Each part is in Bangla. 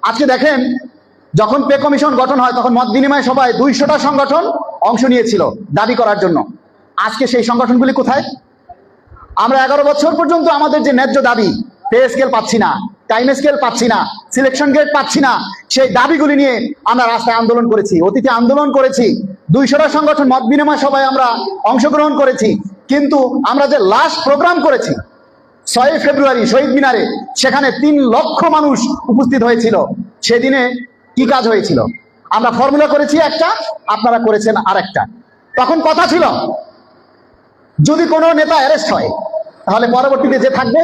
আজকে দেখেন, যখন পে কমিশন গঠন হয় তখন মত বিনিময় সভায় 200টা সংগঠন অংশ নিয়েছিল দাবি করার জন্য। আজকে সেই সংগঠনগুলি কোথায়? আমরা 11 বছর পর্যন্ত আমাদের যে ন্যায্য দাবি, পে স্কেল পাচ্ছি না, টাইম স্কেল পাচ্ছি না, সিলেকশন গ্রেড পাচ্ছি না, সেই দাবিগুলি নিয়ে আমরা রাস্তায় আন্দোলন করেছি, অতীতে আন্দোলন করেছি, 200টা সংগঠন মত বিনিময় সভায় আমরা অংশগ্রহণ করেছি। কিন্তু আমরা যে লাস্ট প্রোগ্রাম করেছি 6 ফেব্রুয়ারি শহীদ মিনারে, সেখানে 3 লক্ষ মানুষ উপস্থিত হয়েছিল। সেদিনে কি কাজ হয়েছিল? আমরা ফর্মুলা করেছি একটা, আপনারা করেছেন আরেকটা। তখন কথা ছিল যদি কোনো নেতা অ্যারেস্ট হয় তাহলে পরবর্তীতে যে থাকবে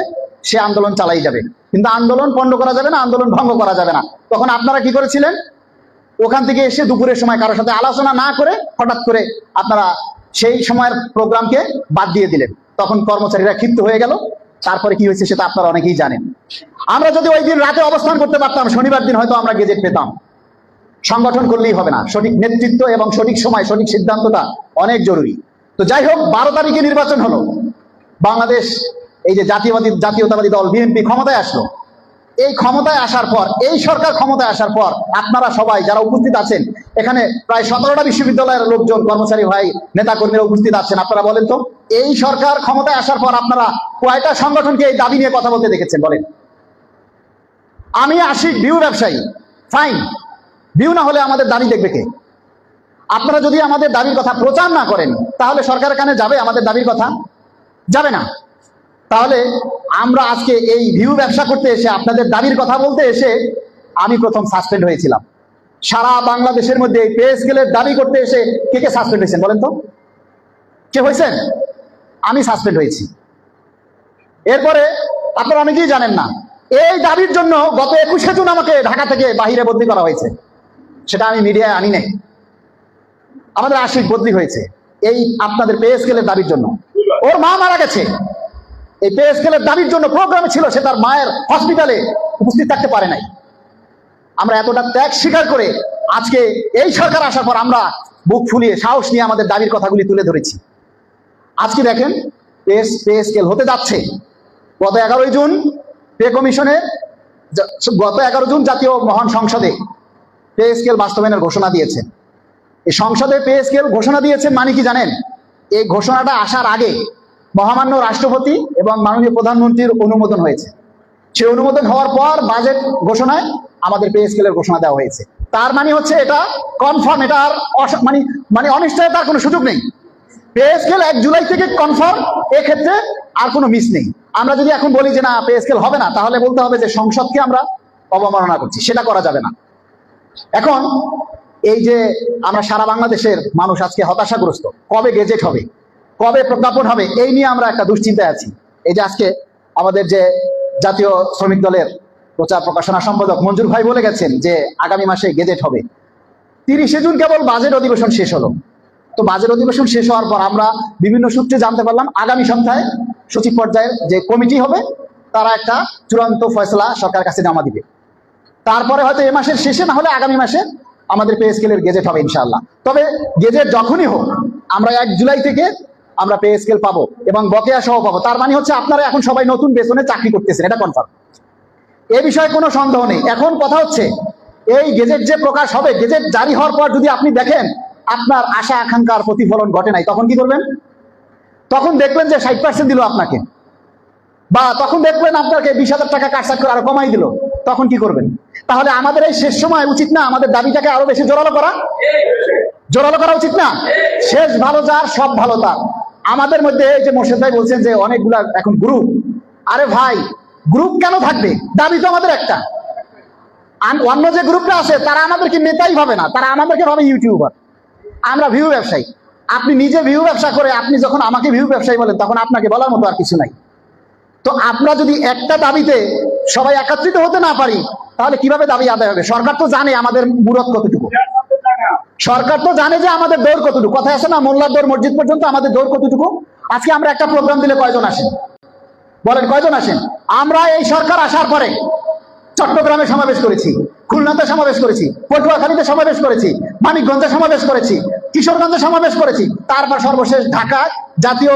সে আন্দোলন চালাই যাবে, কিন্তু আন্দোলন পণ্ড করা যাবে না, আন্দোলন ভঙ্গ করা যাবে না। তখন আপনারা কি করেছিলেন? ওখান থেকে এসে দুপুরের সময় কারোর সাথে আলোচনা না করে হঠাৎ করে আপনারা সেই সময়ের প্রোগ্রামকে বাদ দিয়ে দিলেন। তখন কর্মচারীরা ক্ষিপ্ত হয়ে গেল। তারপরে কি হয়েছে সেটা আপনারা অনেকেই জানেন। আমরা যদি ওই দিন রাতে অবস্থান করতে পারতাম, শনিবার দিন হয়তো আমরা গেজেট পেতাম। সংগঠন করলেই হবে না, সঠিক নেতৃত্ব এবং সঠিক সময় সঠিক সিদ্ধান্তটা অনেক জরুরি। তো যাই হোক, 12 তারিখে নির্বাচন হলো। বাংলাদেশ এই যে জাতীয়তাবাদী দল বিএনপি ক্ষমতায় আসলো। এই ক্ষমতায় আসার পর, এই সরকার ক্ষমতায় আসার পর আপনারা সবাই যারা উপস্থিত আছেন, এখানে প্রায় 17টা বিশ্ববিদ্যালয়ের লোকজন, কর্মচারী ভাই, নেতাকর্মীরা উপস্থিত আছেন। আপনারা বলেন তো, এই সরকার ক্ষমতায় আসার পর আপনারা কয়টা সংগঠনকে এই দাবি নিয়ে কথা বলতে দেখেছেন? বলেন। আমি আশিক ভিউ ব্যবসায়ী, ফাইন, ভিউ না হলে আমাদের দাবি দেখবে কে? আপনারা যদি আমাদের দাবির কথা প্রচার না করেন তাহলে সরকারের কানে যাবে আমাদের দাবির কথা? যাবে না। তাহলে আমরা আজকে এই ভিউ ব্যবসা করতে এসে, আপনাদের দাবির কথা বলতে এসে আমি প্রথম সাসপেন্ড হয়েছিলাম। সারা বাংলাদেশের মধ্যে এই পে স্কেলের দাবি করতে এসে কে কে সাসপেন্ড হয়েছেন বলেন তো? কে হয়েছেন? আমি সাসপেন্ড হয়েছি। এরপরে আপনারা অনেকেই জানেন না, এই দাবির জন্য গত 21শে জুন আমাকে ঢাকা থেকে বাহিরে বদলি করা হয়েছে। সেটা আমি মিডিয়ায় আনি নাই। আমাদের আশিক বদলি হয়েছে এই আপনাদের পে স্কেলের দাবির জন্য। ওর মা মারা গেছে, এই পে স্কেলের দাবির জন্য প্রোগ্রামে ছিল, সে তার মায়ের হসপিটালে উপস্থিত থাকতে পারে নাই। আমরা এতটা ত্যাগ স্বীকার করে আজকে এই সরকার আসার পর আমরা বুক ফুলিয়ে সাহস নিয়ে আমাদের দাবির কথাগুলি তুলে ধরেছি। আজকে দেখেন পে স্কেল হতে যাচ্ছে। গত 11 জুন পে কমিশনে, গত 11 জুন জাতীয় মহান সংসদে পে স্কেল বাস্তবায়নের ঘোষণা দিয়েছেন। এই সংসদে পে স্কেল ঘোষণা দিয়েছেন মানে কি জানেন? এই ঘোষণাটা আসার আগে মহামান্য রাষ্ট্রপতি এবং মাননীয় প্রধানমন্ত্রীর অনুমোদন হয়েছে। সেই অনুমোদন হওয়ার পর বাজেট ঘোষণায় আমাদের পে স্কেলের ঘোষণা দেওয়া হয়েছে। তার মানে হচ্ছে এটা কনফার্ম, এটা আর মানে অনিশ্চয়তার কোনো সুযোগ নেই। পে স্কেল 1 জুলাই থেকে কনফার্ম, এক্ষেত্রে আর কোনো মিস নেই। আমরা যদি এখন বলি যে না পে স্কেল হবে না, তাহলে বলতে হবে যে সংসদকে আমরা অবমাননা করছি, সেটা করা যাবে না। এখন এই যে আমরা সারা বাংলাদেশের মানুষ আজকে হতাশাগ্রস্ত, কবে গেজেট হবে, কবে প্রজ্ঞাপন হবে, এই নিয়ে আমরা একটা দুশ্চিন্তায় আছি। এই যে আজকে আমাদের যে জাতীয় শ্রমিক দলের প্রচার প্রকাশনা সম্পাদক মঞ্জুর ভাই বলে গেছেন যে আগামী মাসে গেজেট হবে। 30শে জুন কেবল বাজেট অধিবেশন শেষ হলো। তো বাজেট অধিবেশন শেষ হওয়ার পর আমরা বিভিন্ন সূত্রে জানতে পারলাম আগামী সপ্তাহে সচিব পর্যায়ের যে কমিটি হবে তারা একটা চূড়ান্ত ফয়সলা সরকারের কাছে জমা দিবে। তারপরে হয়তো এ মাসের শেষে, না হলে আগামী মাসে আমাদের পে স্কেলের গেজেট হবে ইনশাআল্লাহ। তবে গেজেট যখনই হোক আমরা 1 জুলাই থেকে আমরা পে স্কেল পাবো এবং বকেয়া সহ পাবো। তার মানে হচ্ছে আপনারা এখন সবাই নতুন বেতনে চাকরি করতেছেন, এটা কনফার্ম, এ বিষয়ে কোনো সন্দেহ নেই। এখন কথা হচ্ছে এই গেজেট যে প্রকাশ হবে, গেজেট জারি হওয়ার পর যদি আপনি দেখেন আপনার আশা আকাঙ্ক্ষার প্রতিফলন ঘটে নাই, তখন কি করবেন? তখন দেখবেন যে 60% দিল আপনাকে, বা তখন দেখবেন আপনাকে 20,000 টাকা কাটছাট করে আরো কমাই দিল, তখন কি করবেন? তাহলে আমাদের এই শেষ সময় উচিত না আমাদের দাবিটাকে আরো বেশি জোরালো করা উচিত না? শেষ ভালো যার সব ভালো তার। আমাদের মধ্যে এই যে মোর্শেদ ভাই বলছেন যে অনেকগুলা এখন গ্রুপ, আরে ভাই গ্রুপ কেন থাকবে? দাবি তো আমাদের একটা। অন্য যে গ্রুপটা আছে তারা আমাদেরকে নেতাই ভাবে না, তারা আমাদেরকে ভাবে ইউটিউবার। আমরা ভিউ ব্যবসায়ী। আপনি নিজে ভিউ ব্যবসা করে আপনি যখন আমাকে ভিউ ব্যবসায়ী বলেন তখন আপনাকে বলার মতো আর কিছু নাই। তো আমরা যদি একটা দাবিতে সবাই একত্রিত হতে না পারি তাহলে কিভাবে দাবি আদায় হবে? সরকার তো জানে আমাদের মুরত কতটুকু, সরকার তো জানে যে আমাদের দৌড় কতটুকু। কথা আছে না, মোল্লার দৌড় মসজিদ পর্যন্ত, আমাদের দৌড় কতটুকু? আজকে আমরা একটা প্রোগ্রাম দিলে কয়জন আসেন বলেন? কয়জন আসেন? আমরা এই সরকার আসার পরে চট্টগ্রামে সমাবেশ করেছি, খুলনাতে সমাবেশ করেছি, পটুয়াখালীতে সমাবেশ করেছি, মানিকগঞ্জে সমাবেশ করেছি, কিশোরগঞ্জে সমাবেশ করেছি, তারপর সর্বশেষ ঢাকায় জাতীয়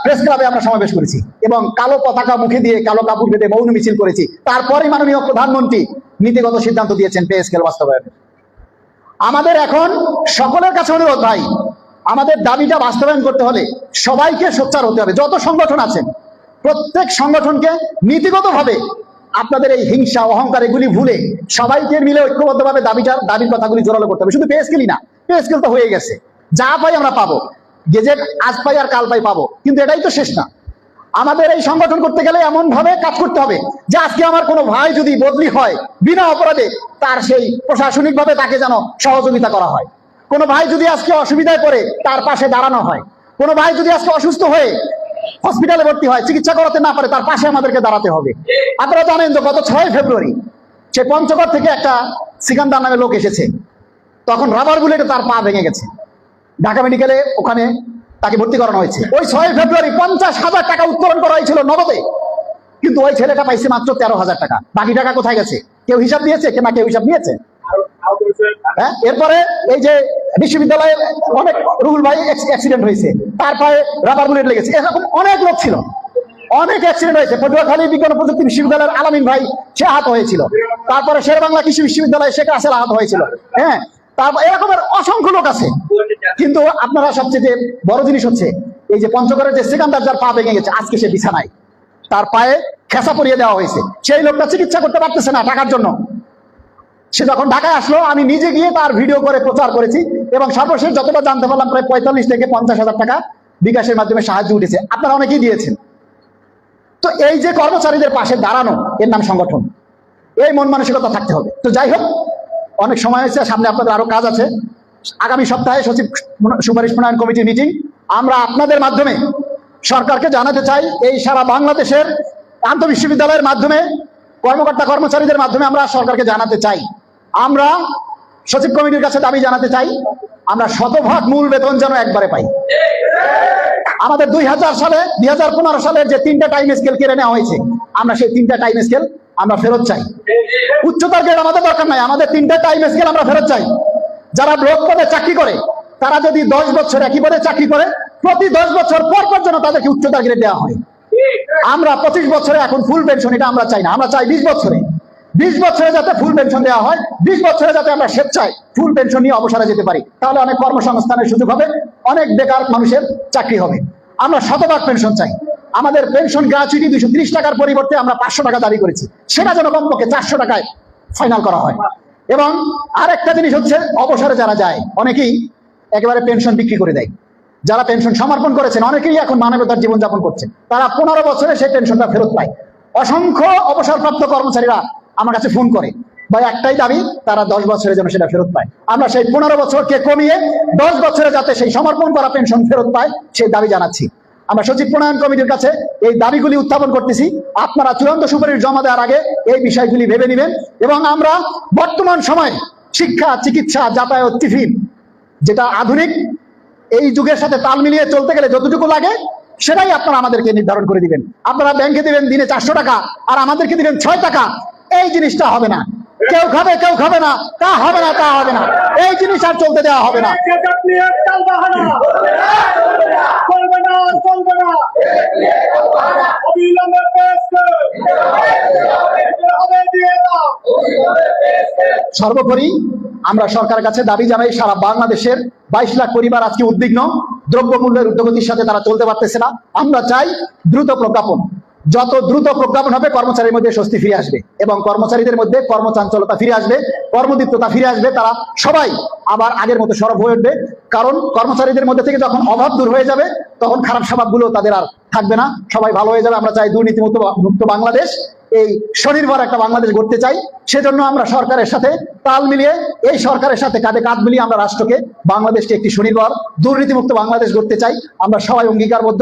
প্রেস ক্লাবে আমরা সমাবেশ করেছি এবং কালো পতাকা মুখে দিয়ে কালো কাপড় বেঁধে মৌন মিছিল করেছি। তারপরে মাননীয় প্রধানমন্ত্রী নীতিগত সিদ্ধান্ত দিয়েছেন পে স্কেল বাস্তবায়নের। আমাদের এখন সকলের কাছে অনুরোধ, ভাই, আমাদের দাবিটা বাস্তবায়ন করতে হলে সবাইকে সোচ্চার হতে হবে। যত সংগঠন আছেন প্রত্যেক সংগঠনকে নীতিগতভাবে আপনাদের এই হিংসা অহংকার এগুলি ভুলে সবাইকে মিলে ঐক্যবদ্ধভাবে দাবির কথাগুলি জোরালো করতে হবে। শুধু পে স্কেলই না, পে স্কেল তো হয়ে গেছে, যা পাই আমরা পাবো, গেজেট আজ পাই আর কাল পাই পাবো, কিন্তু এটাই তো শেষ না। আমাদের এই সংগঠন করতে গেলে এমন ভাবে কাজ করতে হবে যে আজকে আমার কোনো ভাই যদি বদলি হয় বিনা অপরাধে, তার সেই প্রশাসনিক ভাবে তাকে যেন সহযোগিতা করা হয়। কোনো ভাই যদি আজকে অসুবিধায় পড়ে তার পাশে দাঁড়ানো হয়। কোনো ভাই যদি আজকে অসুস্থ হয়ে হসপিটালে ভর্তি হয়, চিকিৎসা করাতে না পারে, তার পাশে আমাদেরকে দাঁড়াতে হবে। আপনারা জানেন তো গত 6 ফেব্রুয়ারি সে পঞ্চগড় থেকে একটা সিকান্দার নামে লোক এসেছে, তখন রাবার বুলেটে তার পা ভেঙে গেছে, ঢাকা মেডিকেলে ওখানে তাকে ভর্তি করানো হয়েছে। ওই 6 ফেব্রুয়ারি 50,000 টাকা উত্তোলন করা হয়েছিল নগদে, কিন্তু ওই ছেলেটা পাইছে মাত্র 13,000 টাকা। বাকি টাকা কোথায় গেছে? কেউ হিসাব দিয়েছে? কেউ হিসাব নিয়েছে? হ্যাঁ, এরপরে এই যে বিশ্ববিদ্যালয়ে অনেক রুহুল ভাই অ্যাক্সিডেন্ট হয়েছে, তার পায়ে রাবার বুলেট লেগেছে, এরকম অনেক লোক ছিল, অনেক অ্যাক্সিডেন্ট হয়েছে। পটুয়াখালী বিজ্ঞান ও প্রযুক্তি বিশ্ববিদ্যালয়ের আলামিন ভাই সে আহত হয়েছিল, তারপরে শেরেবাংলা কৃষি বিশ্ববিদ্যালয়ে শেখ রাসেল আহত হয়েছিল। হ্যাঁ, তারপর এরকমের অসংখ্য লোক আছে। কিন্তু আপনারা সবচেয়ে বড় জিনিস হচ্ছে এই যে পঞ্চগড়ের যে সিকান্দার যার পা ভেঙে গেছে, আজকে সে বিছানায়, তার পায়ে খেসা পরিয়ে দেওয়া হয়েছে। সেই লোকটা চিকিৎসা করতে পারতেছে না টাকার জন্য। সে যখন ঢাকায় আসলো আমি নিজে গিয়ে তার ভিডিও করে প্রচার করেছি এবং সর্বশেষ যতটা জানতে পারলাম প্রায় 45 থেকে 50,000 টাকা বিকাশের মাধ্যমে সাহায্য উঠেছে। আপনারা অনেকেই দিয়েছেন। তো এই যে কর্মচারীদের পাশে দাঁড়ানো, এর নাম সংগঠন। এই মন মানসিকতা থাকতে হবে। তো যাই হোক, অনেক সময় হয়েছে, সামনে আপনাদের আরো কাজ আছে। আগামী সপ্তাহে সচিব সুপারিশ প্রণয়ন কমিটির মিটিং। আমরা আপনাদের মাধ্যমে সরকারকে জানাতে চাই, এই সারা বাংলাদেশের আন্তঃবিশ্ববিদ্যালয়ের মাধ্যমে কর্মকর্তা কর্মচারীদের মাধ্যমে আমরা সরকারকে জানাতে চাই, আমরা সচিব কমিটির কাছে দাবি জানাতে চাই, আমরা 100% মূল বেতন যেন একবারে পাই। আমাদের 2015 সালের যে 3টা টাইম স্কেল কেড়ে নেওয়া হয়েছে, আমরা সেই 3টা টাইম স্কেল আমরা ফেরত চাই। উচ্চতার গ্রেড আমাদের দরকার নাই, আমাদের 3টা টাইম স্কেল আমরা ফেরত চাই। যারা ব্লক পদে চাকরি করে তারা যদি 10 বছর একই পদে চাকরি করে, প্রতি 10 বছর পর পর যেন তাদেরকে উচ্চতার গ্রেড দেওয়া হয়। আমরা 25 বছরে এখন ফুল পেনশন, এটা আমরা চাই না, আমরা চাই 20 বছরে। 20 বছরে যাতে ফুল পেনশন দেওয়া হয়, 20 বছরে যাতে আমরা স্বেচ্ছায় ফুল পেনশন নিয়ে অবসরে যেতে পারি, তাহলে অনেক কর্মসংস্থানের সুযোগ হবে, অনেক বেকার মানুষের চাকরি হবে। আমরা 100% পেনশন চাই। আমাদের পেনশন গ্র্যাচুইটি 230 টাকার পরিবর্তে আমরা 500 টাকা দাবি করেছি, সেটা যেন কমপক্ষে 400 টাকায় ফাইনাল করা হয়। এবং আরেকটা জিনিস হচ্ছে, অবসরে যারা যায় অনেকেই একেবারে পেনশন বিক্রি করে দেয়। যারা পেনশন সমর্পণ করেছেন অনেকেই এখন মানবতার জীবনযাপন করছেন, তারা 15 বছরে সেই পেনশনটা ফেরত পায়। অসংখ্য অবসরপ্রাপ্ত কর্মচারীরা আমার কাছে ফোন করে, ভাই একটাই দাবি, তারা 10 বছরে যেন সেটা ফেরত পায়। আমরা সেই 15 বছরকে কমিয়ে 10 বছরে যাতে সেই সমর্পণ করা পেনশন ফেরত পায়, সেই দাবি জানাচ্ছি। আমরা সচিব প্রণয়ন কমিটির কাছে এই দাবিগুলি উত্থাপন করতেছি। আপনারা চূড়ান্ত সুপারিশ জমা দেওয়ার আগে এই বিষয়গুলি ভেবে নেবেন। এবং আমরা বর্তমান সময়ে শিক্ষা, চিকিৎসা, যাতায়াত, টিফিন, যেটা আধুনিক এই যুগের সাথে তাল মিলিয়ে চলতে গেলে যতটুকু লাগে সেটাই আপনারা আমাদেরকে নির্ধারণ করে দিবেন। আপনারা ব্যাংকে দিবেন দিনে 400 টাকা আর আমাদেরকে দিবেন 6 টাকা, এই জিনিসটা হবে না। কেউ খাবে কেউ খাবে না, তা হবে না, তা হবে না, এই জিনিস আর চলতে দেওয়া হবে না। সর্বোপরি আমরা সরকারের কাছে দাবি জানাই, সারা বাংলাদেশের 22 লাখ পরিবার আজকে উদ্বিগ্ন, দ্রব্যমূল্যের ঊর্ধ্বগতির সাথে তারা চলতে পারতেছে না। আমরা চাই দ্রুত প্রজ্ঞাপন, যত দ্রুত প্রজ্ঞাপন হবে কর্মচারীর মধ্যে স্বস্তি ফিরে আসবে এবং কর্মচারীদের মধ্যে কর্মচাঞ্চলতা ফিরে আসবে, কর্মদীপ্ততা ফিরে আসবে, তারা সবাই আবার আগের মতো সরব হয়ে উঠবে। কারণ কর্মচারীদের মধ্যে থেকে যখন অভাব দূর হয়ে যাবে তখন খারাপ স্বভাবগুলো তাদের আর থাকবে না, সবাই ভালো হয়ে যাবে। আমরা চাই দুর্নীতিমুক্ত বাংলাদেশ, এই স্বনির্ভর একটা বাংলাদেশ গড়তে চাই। সেজন্য আমরা সরকারের সাথে তাল মিলিয়ে, এই সরকারের সাথে কাঁধে কাঁধ মিলিয়ে আমরা রাষ্ট্রকে, বাংলাদেশকে একটি স্বনির্ভর দুর্নীতিমুক্ত বাংলাদেশ গড়তে চাই। আমরা সবাই অঙ্গীকারবদ্ধ।